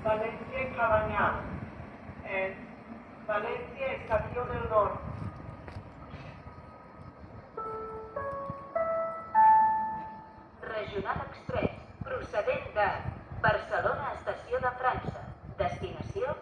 València i Cabanyà. València, Estació del Nord. Regional Express, procedent de Barcelona, Estació de França. Destinació